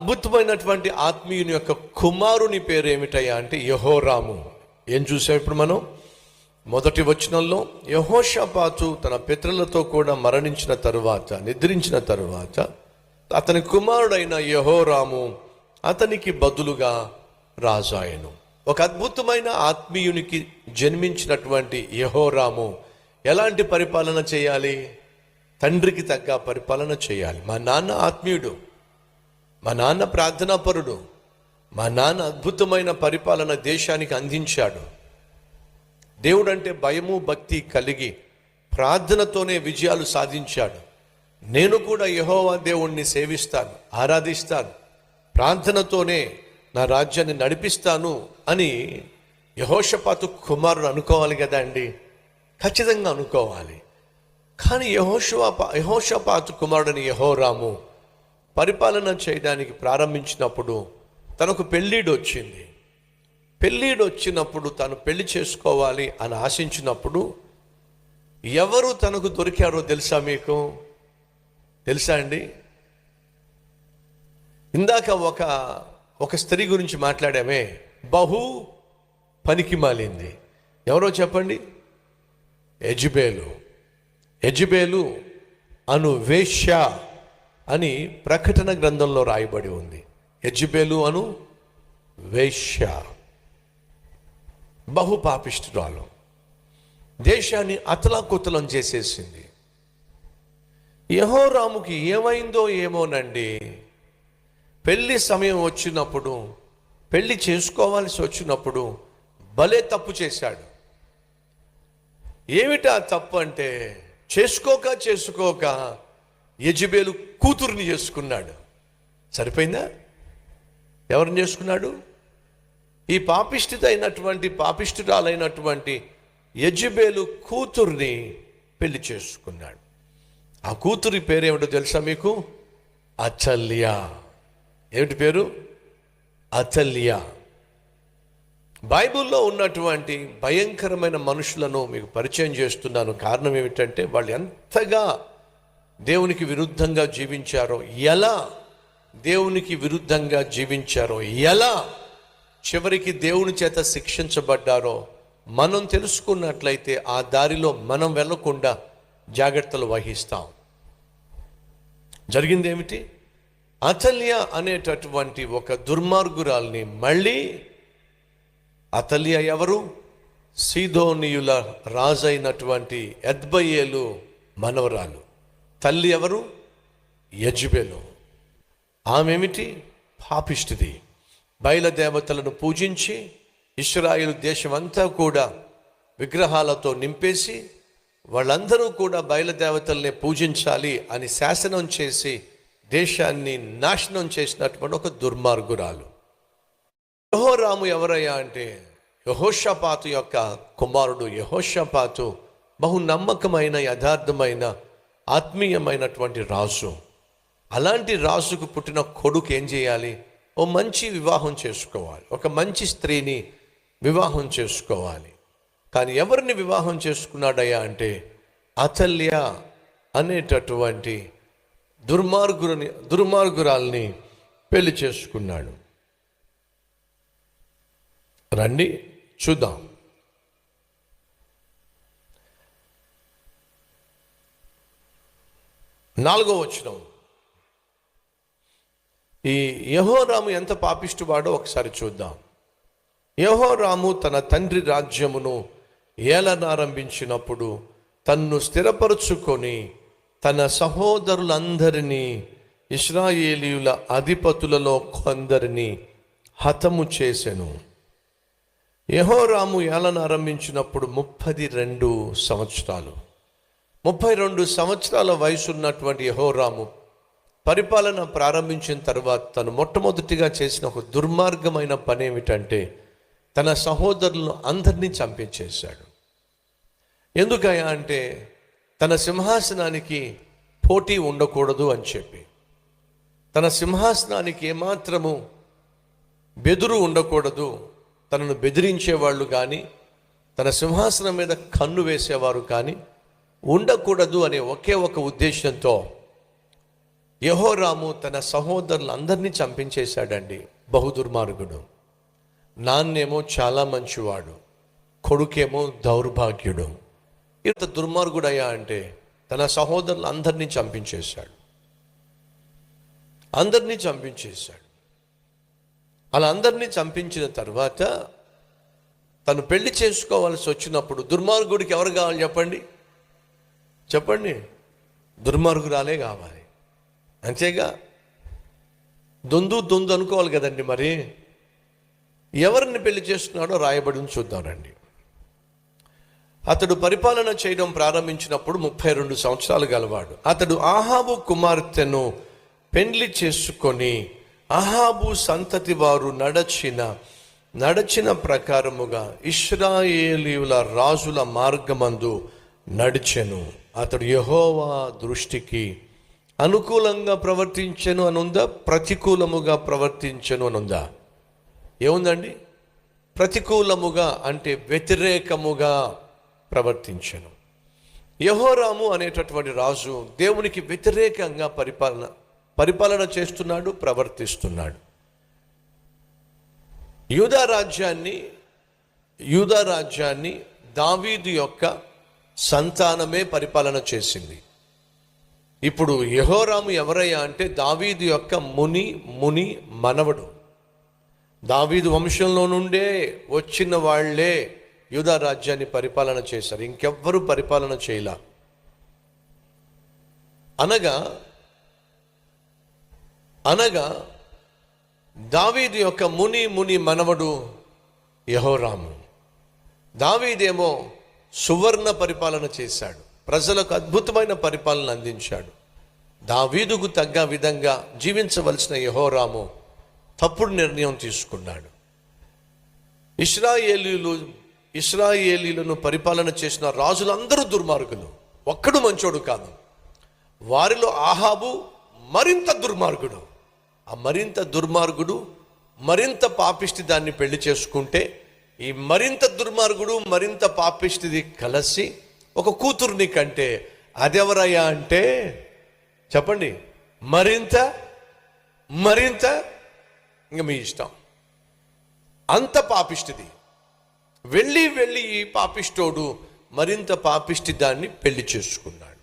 అద్భుతమైనటువంటి ఆత్మీయుని యొక్క కుమారుని పేరు ఏమిటయ్యా అంటే యెహోరాము. ఏం చూసాం ఇప్పుడు మనం? మొదటి వచనంలో యెహోషాపాతు తన పితరులతో కూడా మరణించిన తరువాత, నిద్రించిన తరువాత అతని కుమారుడైన యెహోరాము అతనికి బదులుగా రాజాయను. ఒక అద్భుతమైన ఆత్మీయునికి జన్మించినటువంటి యెహోరాము ఎలాంటి పరిపాలన చేయాలి? తండ్రికి తగ్గ పరిపాలన చేయాలి. మా నాన్న ఆత్మీయుడు, మా నాన్న ప్రార్థనాపరుడు, మా నాన్న అద్భుతమైన పరిపాలన దేశానికి అందించాడు. దేవుడు అంటే భయము భక్తి కలిగి ప్రార్థనతోనే విజయాలు సాధించాడు. నేను కూడా యెహోవా దేవుణ్ణి సేవిస్తాను, ఆరాధిస్తాను, ప్రార్థనతోనే నా రాజ్యాన్ని నడిపిస్తాను అని యెహోషాపాతు కుమారుడు అనుకోవాలి కదా అండి. ఖచ్చితంగా అనుకోవాలి. కానీ యెహోషాపాతు కుమారుడని యెహోరాము పరిపాలన చేయడానికి ప్రారంభించినప్పుడు తనకు పెళ్ళిడు వచ్చింది. పెళ్ళిడు వచ్చినప్పుడు తను పెళ్లి చేసుకోవాలి అని ఆశించినప్పుడు ఎవరు తనకు దొరికారో తెలుసా? మీకు తెలుసా అండి? ఇందాక ఒక స్త్రీ గురించి మాట్లాడామే, బహు పనికి మాలింది. ఎవరో చెప్పండి? యెజబెలు అను వేశ్య అని ప్రకటన గ్రంథంలో రాయబడి ఉంది. యెజబెలు అను వేశ్య, బహు పాపిష్ఠురాలు, దేశాన్ని అతలాకుతలం చేసేసింది. యెహోరాముకి ఏమైందో ఏమోనండి, పెళ్లి సమయం వచ్చినప్పుడు, పెళ్లి చేసుకోవాల్సి వచ్చినప్పుడు భలే తప్పు చేశాడు. ఏమిటా తప్పు అంటే, చేసుకోక యెజబెలు కూతుర్ని చేసుకున్నాడు. సరిపోయిందా? ఎవరిని చేసుకున్నాడు? ఈ పాపిష్ఠురాలైనటువంటి యెజబెలు కూతుర్ని పెళ్లి చేసుకున్నాడు. ఆ కూతురి పేరేమిటో తెలుసా మీకు? అతల్యా. ఏమిటి పేరు? అతల్యా. బైబిల్లో ఉన్నటువంటి భయంకరమైన మనుషులను మీకు పరిచయం చేస్తున్నాను. కారణం ఏమిటంటే వాళ్ళు ఎంతగా దేవునికి విరుద్ధంగా జీవించారో, ఎలా దేవునికి విరుద్ధంగా జీవించారో, ఎలా చివరికి దేవుని చేత శిక్షించబడ్డారో మనం తెలుసుకున్నట్లయితే ఆ దారిలో మనం వెళ్ళకుండా జాగ్రత్తలు వహిస్తాం. జరిగింది ఏమిటి? అతల్యా అనేటటువంటి ఒక దుర్మార్గురాల్ని మళ్ళీ, అతల్యా ఎవరు? సీదోనీయుల రాజైనటువంటి ఎద్బయేలు మనవరాలు. తల్లి ఎవరు? యెజబెలు. ఆమెమిటి? పాపిష్టిది. బయలుదేవతలను పూజించి ఇశ్రాయేలు దేశమంతా కూడా విగ్రహాలతో నింపేసి వాళ్ళందరూ కూడా బయలుదేవతల్ని పూజించాలి అని శాసనం చేసి దేశాన్ని నాశనం చేసినటువంటి ఒక దుర్మార్గురాలు. యెహోరాము ఎవరయ్యా అంటే యెహోషాపాతు యొక్క కుమారుడు. యెహోషాపాతు బహు నమ్మకమైన, యథార్థమైన, ఆత్మీయమైనటువంటి రాజు. అలాంటి రాజుకు పుట్టిన కొడుకు ఏం చేయాలి? ఓ మంచి వివాహం చేసుకోవాలి, ఒక మంచి స్త్రీని వివాహం చేసుకోవాలి. కానీ ఎవరిని వివాహం చేసుకున్నాడయ్యా అంటే అతల్యా అనేటటువంటి దుర్మార్గురాల్ని పెళ్లి చేసుకున్నాడు. రండి చూద్దాం. నాలుగో వచనం. ఈ యెహోరాము ఎంత పాపిష్టివాడో ఒకసారి చూద్దాం. యెహోరాము తన తండ్రి రాజ్యమును ఏలనారంభించినప్పుడు తన్ను స్థిరపరుచుకొని తన సహోదరులందరినీ, ఇశ్రాయేలీయుల అధిపతులలో కొందరిని హతము చేసెను. యెహోరాము ఏలన ఆరంభించినప్పుడు 32 సంవత్సరాలు. 32 సంవత్సరాల వయసు ఉన్నటువంటి యెహోరాము పరిపాలన ప్రారంభించిన తర్వాత తను మొట్టమొదటిగా చేసిన ఒక దుర్మార్గమైన పని ఏమిటంటే తన సహోదరులను అందరినీ చంపించేశాడు. ఎందుకయ్యా అంటే తన సింహాసనానికి పోటీ ఉండకూడదు అని చెప్పి, తన సింహాసనానికి ఏమాత్రము బెదురు ఉండకూడదు, తనను బెదిరించేవాళ్ళు కానీ తన సింహాసనం మీద కన్ను వేసేవారు కానీ ఉండకూడదు అనే ఒకే ఒక ఉద్దేశంతో యెహోరాము తన సహోదరులందరినీ చంపించేశాడండి. బహుదుర్మార్గుడు. నాన్నేమో చాలా మంచివాడు, కొడుకేమో దౌర్భాగ్యుడు. ఇంత దుర్మార్గుడయ్యా అంటే తన సహోదరులు అందరినీ చంపించేశాడు. అలా అందరినీ చంపించిన తర్వాత తను పెళ్లి చేసుకోవాల్సి వచ్చినప్పుడు దుర్మార్గుడికి ఎవరు కావాలి చెప్పండి? దుర్మార్గురాలే కావాలి. అంతేగా, దొందు అనుకోవాలి కదండి. మరి ఎవరిని పెళ్లి చేస్తున్నాడో రాయబడిని చూద్దామండి. అతడు పరిపాలన చేయడం ప్రారంభించినప్పుడు 32 సంవత్సరాలు గలవాడు. అతడు అహాబు కుమార్తెను పెండ్లి చేసుకొని అహాబు సంతతి వారు నడచిన ప్రకారముగా ఇశ్రాయేలీయుల రాజుల మార్గమందు నడిచెను. అతడు యెహోవా దృష్టికి అనుకూలంగా ప్రవర్తించెను అనుందా, ప్రతికూలముగా ప్రవర్తించెను అనుందా? ఏముందండి? ప్రతికూలముగా అంటే వ్యతిరేకముగా ప్రవర్తించెను. యెహోరాము అనేటటువంటి రాజు దేవునికి వ్యతిరేకంగా పరిపాలన చేస్తున్నాడు, ప్రవర్తిస్తున్నాడు. యూదా రాజ్యాన్ని దావీదు యొక్క సంతానమే పరిపాలన చేసింది. ఇప్పుడు యెహోరాము ఎవరయ్యా అంటే దావీదు యొక్క ముని మనవడు. దావీదు వంశంలో నుండే వచ్చిన వాళ్లే యూదా రాజ్యాన్ని పరిపాలన చేశారు. ఇంకెవ్వరూ పరిపాలన చేయలా. అనగా దావీదు యొక్క ముని మనవడు యెహోరాము. దావీదేమో సువర్ణ పరిపాలన చేశాడు, ప్రజలకు అద్భుతమైన పరిపాలన అందించాడు. దావీదుకు తగ్గ విధంగా జీవించవలసిన యెహోరాము తప్పుడు నిర్ణయం తీసుకున్నాడు. ఇశ్రాయేలీలను పరిపాలన చేసిన రాజులందరూ దుర్మార్గులు, ఒక్కడు మంచోడు కాదు. వారిలో అహాబు మరింత దుర్మార్గుడు. ఆ మరింత దుర్మార్గుడు మరింత పాపిష్టి దాన్ని పెళ్లి చేసుకుంటే ఈ మరింత దుర్మార్గుడు మరింత పాపిష్టిది కలిసి ఒక కూతుర్ని కంటే అదెవరయ్యా అంటే చెప్పండి, మరింత ఇంక మీ ఇష్టం. అంత పాపిష్టిది. వెళ్ళి ఈ పాపిష్టోడు మరింత పాపిష్టి దాన్ని పెళ్లి చేసుకున్నాడు.